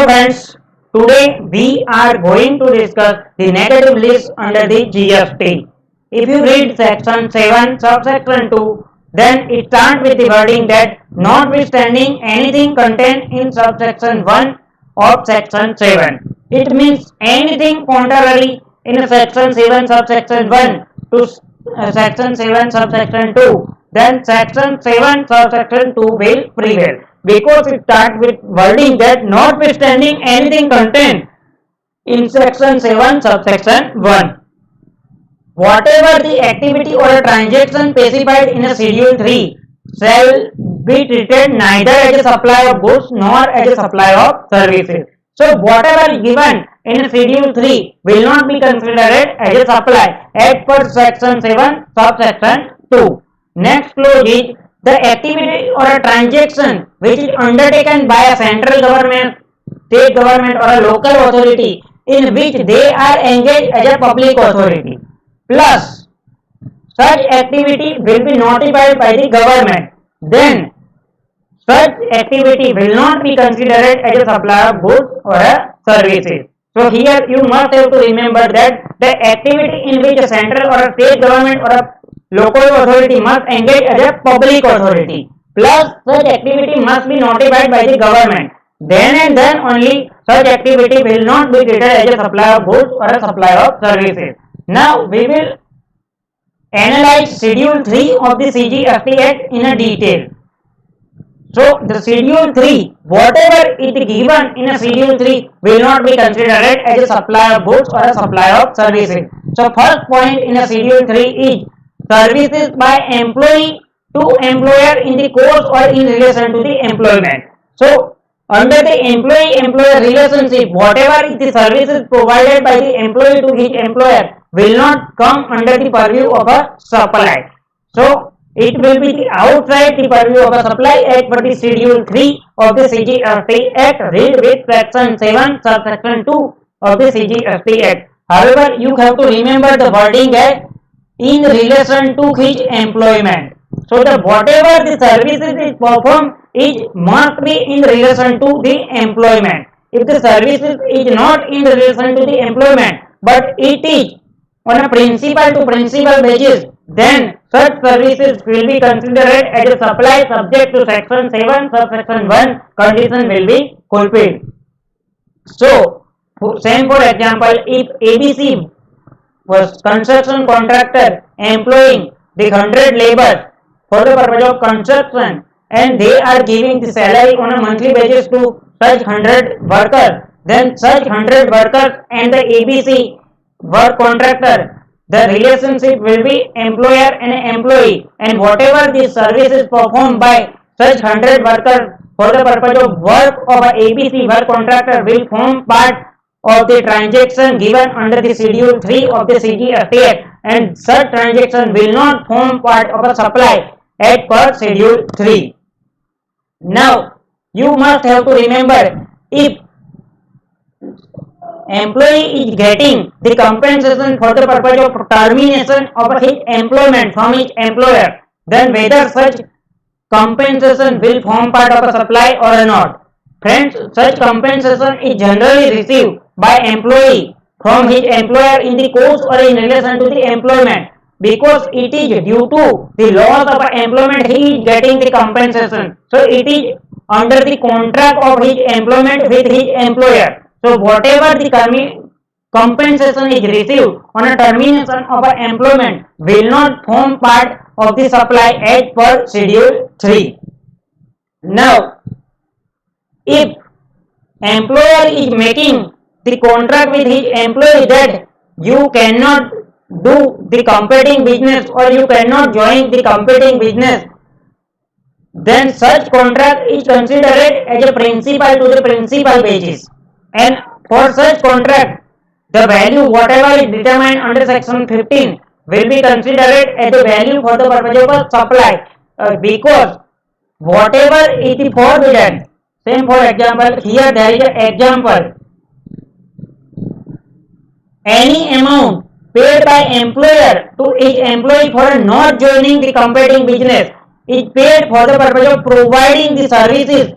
Hello friends, today we are going to discuss the negative list under the GST. If you read section 7 subsection 2, then it starts with the wording that notwithstanding anything contained in subsection 1 of section 7. It means anything contrary in section 7 subsection 1 to section 7 subsection 2, then section 7 subsection 2 will prevail. Because it starts with wording that notwithstanding anything contained in section 7 subsection 1. Whatever the activity or a transaction specified in a schedule 3 shall be treated neither as a supply of goods nor as a supply of services. So whatever given in schedule 3 will not be considered as a supply as per section 7 subsection 2. Next clause is the activity or a transaction which is undertaken by a central government, state government or a local authority in which they are engaged as a public authority. Plus, such activity will be notified by the government. Then, such activity will not be considered as a supply of goods or a services. So here you must have to remember that the activity in which a central or a state government or a local authority must engage as a public authority. Plus, such activity must be notified by the government. Then and then only such activity will not be treated as a supply of goods or a supply of services. Now, we will analyze Schedule 3 of the CGST Act in a detail. So, the Schedule 3, whatever is given in a Schedule 3 will not be considered as a supply of goods or a supply of services. So, first point in a Schedule 3 is services by employee to employer in the course or in relation to the employment. So, under the employee-employer relationship, whatever is the services provided by the employee to his employer will not come under the purview of a supply. So, it will be the outside the purview of a supply as per the Schedule 3 of the CGST Act. Read with section 7 subsection 2 of the CGST Act. However, you have to remember the wording as in relation to his employment. So, the whatever the services is performed must be in relation to the employment. If the services is not in relation to the employment, but it is on a principal to principal basis, then such services will be considered as a supply subject to section 7 subsection 1 condition will be fulfilled. So, same for example, if ABC was construction contractor employing the 100 laborers for the purpose of construction and they are giving the salary on a monthly basis to such 100 workers, then such 100 workers and the ABC work contractor, the relationship will be employer and employee, and whatever the services performed by such 100 workers for the purpose of work of a ABC work contractor will form part of the transaction given under the Schedule 3 of the CGST Act, and such transaction will not form part of a supply as per Schedule 3. Now, you must have to remember, if employee is getting the compensation for the purpose of termination of his employment from his employer, then whether such compensation will form part of a supply or not. Friends, such compensation is generally received by employee from his employer in the course or in relation to the employment, because it is due to the loss of employment he is getting the compensation. So it is under the contract of his employment with his employer. So whatever the compensation is received on a termination of employment will not form part of the supply as per Schedule 3. Now, if employer is making the contract with his employee that you cannot do the competing business or you cannot join the competing business, then such contract is considered as a principal to the principal basis, and for such contract the value whatever is determined under section 15 will be considered as the value for the purpose of a supply, because whatever is the forbidden. Same for example, here there is an example. Any amount paid by employer to each employee for not joining the competing business is paid for the purpose of providing the services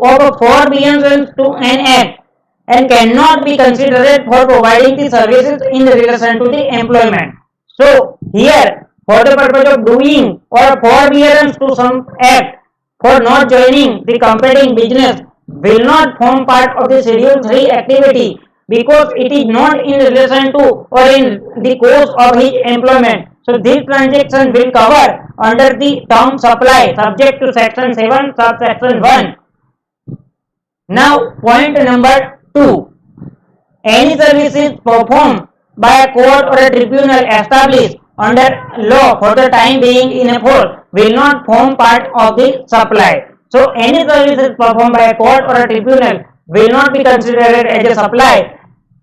of a forbearance to an act and cannot be considered for providing the services in relation to the employment. So here, for the purpose of doing or forbearance to some act for not joining the competing business will not form part of the Schedule 3 activity because it is not in relation to or in the course of his employment. So this transaction will cover under the term supply subject to section 7 subsection 1. Now point number 2. Any services performed by a court or a tribunal established under law for the time being in a force will not form part of the supply. So any services performed by a court or a tribunal will not be considered as a supply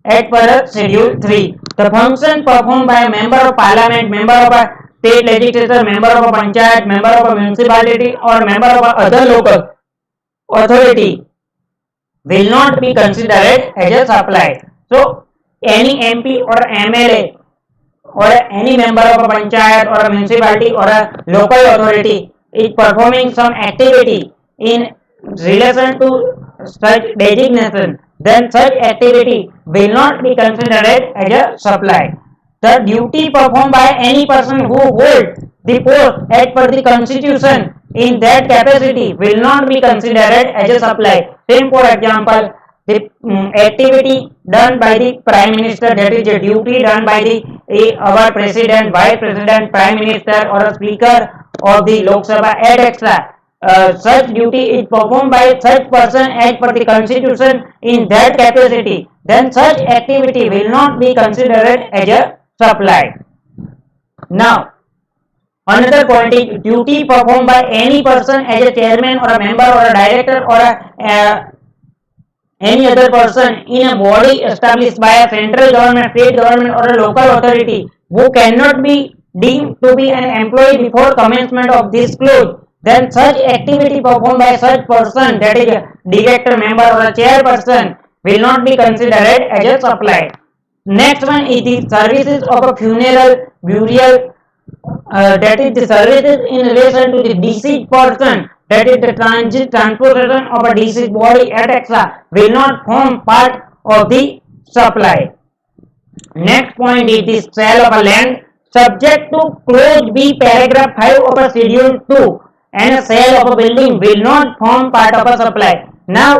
as per Schedule 3. The function performed by a member of parliament, member of a state legislature, member of a panchayat, member of a municipality or member of a other local authority will not be considered as a supply. So any MP or MLA or any member of a panchayat or a municipality or a local authority is performing some activity in relation to such designation, then such activity will not be considered as a supply. The duty performed by any person who holds the post as per the constitution in that capacity will not be considered as a supply. Same for example, the activity done by the prime minister, that is a duty done by the our president, vice president, prime minister or a speaker of the Lok Sabha, etc. Such duty is performed by such person as per the constitution in that capacity, then such activity will not be considered as a supply. Now another point is duty performed by any person as a chairman or a member or a director or any other person in a body established by a central government, state government or a local authority who cannot be deemed to be an employee before commencement of this clause, then such activity performed by such person, that is a director, member or a chairperson, will not be considered as a supply. Next one is the services of a funeral, burial, that is the services in relation to the deceased person, that is the transportation of a deceased body, etc. will not form part of the supply. Next point is the sale of a land subject to clause B paragraph 5 of a Schedule 2 and a sale of a building will not form part of a supply. Now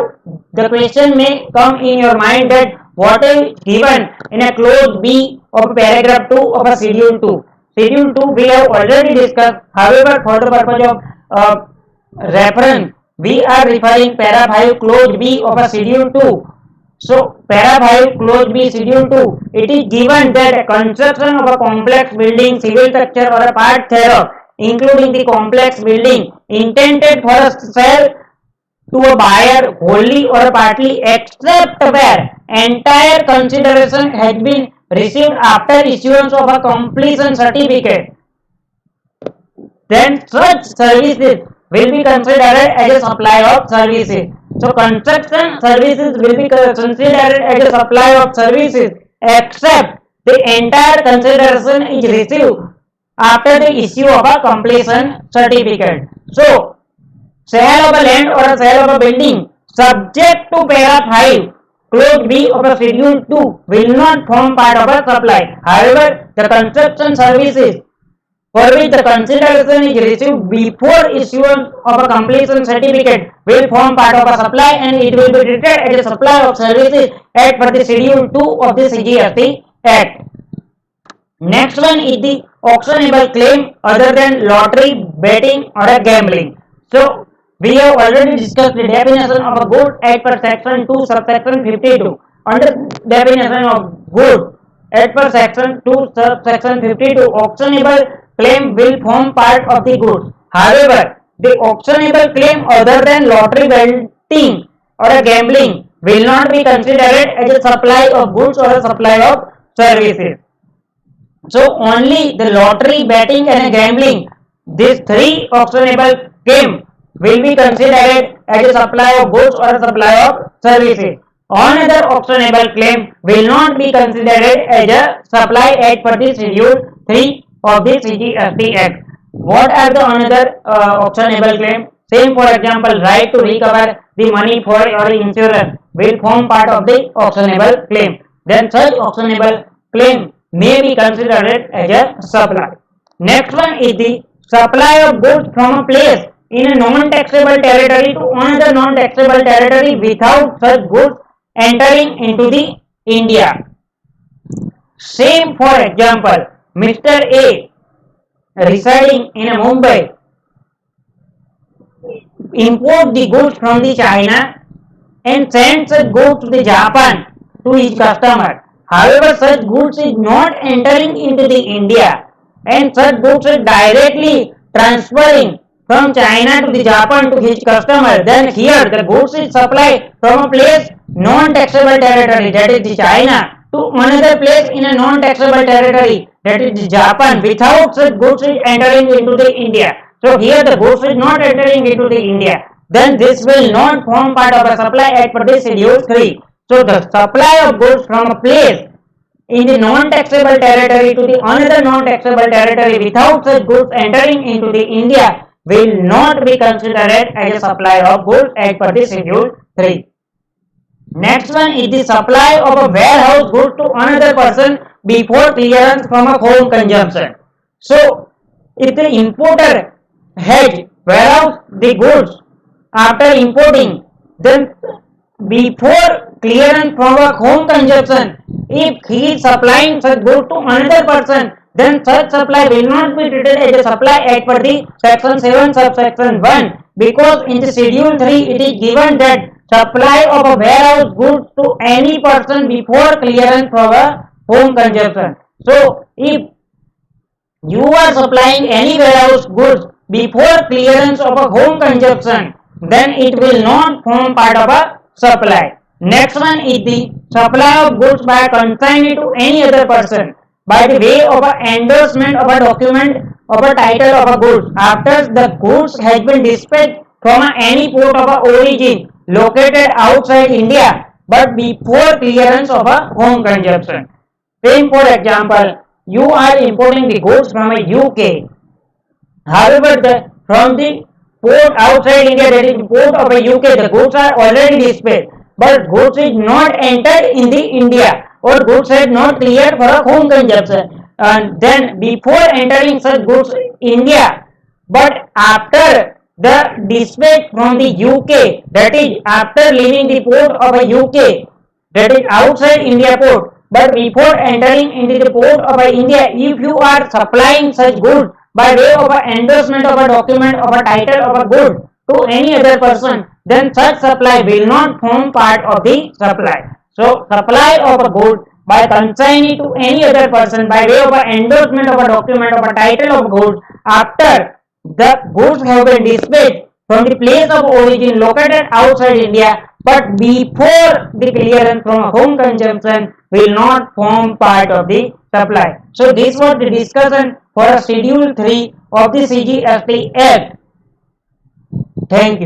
the question may come in your mind that what is given in a clause B of paragraph 2 of a Schedule 2. Schedule 2 we have already discussed. However, for the purpose of reference, we are referring para 5 clause B of a Schedule 2. So para 5 clause B Schedule 2, it is given that construction of a complex building, civil structure or a part thereof, including the complex building intended for a sale to a buyer wholly or partly, except where entire consideration has been received after issuance of a completion certificate, then such services will be considered as a supply of services. So construction services will be considered as a supply of services except the entire consideration is received after the issue of a completion certificate. So sale of a land or a sale of a building subject to para 5 clause B of a Schedule 2 will not form part of a supply. However, the construction services for which the consideration is received before issuance of a completion certificate will form part of a supply and it will be treated as a supply of services as per the Schedule 2 of the CGST Act. Next one is the auctionable claim other than lottery, betting or a gambling. So we have already discussed the definition of a good as per section 2 subsection 52. Under definition of good as per section 2 subsection 52, auctionable claim will form part of the goods. However, the auctionable claim other than lottery, betting or a gambling will not be considered as a supply of goods or a supply of services. So only the lottery, betting and gambling, these three auctionable claim will be considered as a supply of goods or a supply of services. Another auctionable claim will not be considered as a supply as per the Schedule 3 of the CGST Act. What are the another auctionable claim? Same, for example, right to recover the money for or insurance, will form part of the auctionable claim. Then such auctionable claim may be considered as a supply. Next one is the supply of goods from a place in a non-taxable territory to another non-taxable territory without such goods entering into the India. Same, for example, Mr. A residing in Mumbai import the goods from the China and sends such goods to the Japan to his customer. However, such goods is not entering into the India and such goods is directly transferring from China to the Japan to his customer. Then here the goods is supplied from a place non-taxable territory, that is the China, to another place in a non-taxable territory, that is the Japan, without such goods is entering into the India. So here the goods is not entering into the India. Then this will not form part of a supply as per the Schedule 3. So the supply of goods from a place in the non-taxable territory to the another non-taxable territory without such goods entering into the India will not be considered as a supply of goods as per the Schedule 3. Next one is the supply of a warehouse goods to another person before clearance from a home consumption. So if the importer has warehouse the goods after importing, then before clearance from a home consumption, if he is supplying such goods to another person, then such supply will not be treated as a supply as per the section 7 subsection 1, because in the Schedule 3 it is given that supply of a warehouse goods to any person before clearance from a home consumption. So if you are supplying any warehouse goods before clearance of a home consumption, then it will not form part of a supply. Next one is the supply of goods by consignee to any other person by the way of an endorsement of a document of a title of a goods after the goods has been dispatched from any port of a origin located outside India but before clearance of a home consumption. Same, for example, you are importing the goods from a UK. However, from the port outside India, that is the port of a UK, the goods are already dispatched, but goods is not entered in the India or goods are not cleared for a home consumption. And then before entering such goods India, but after the dispatch from the UK, that is after leaving the port of a UK, that is outside India port, but before entering into the port of a India, if you are supplying such goods by way of an endorsement of a document of a title of a good to any other person, then such supply will not form part of the supply. So supply of a good by consignee to any other person by way of an endorsement of a document of a title of goods after the goods have been dispatched from the place of origin located outside India but before the clearance from home consumption will not form part of the supply. So this was the discussion for Schedule 3 of the CGST Act. Thank you.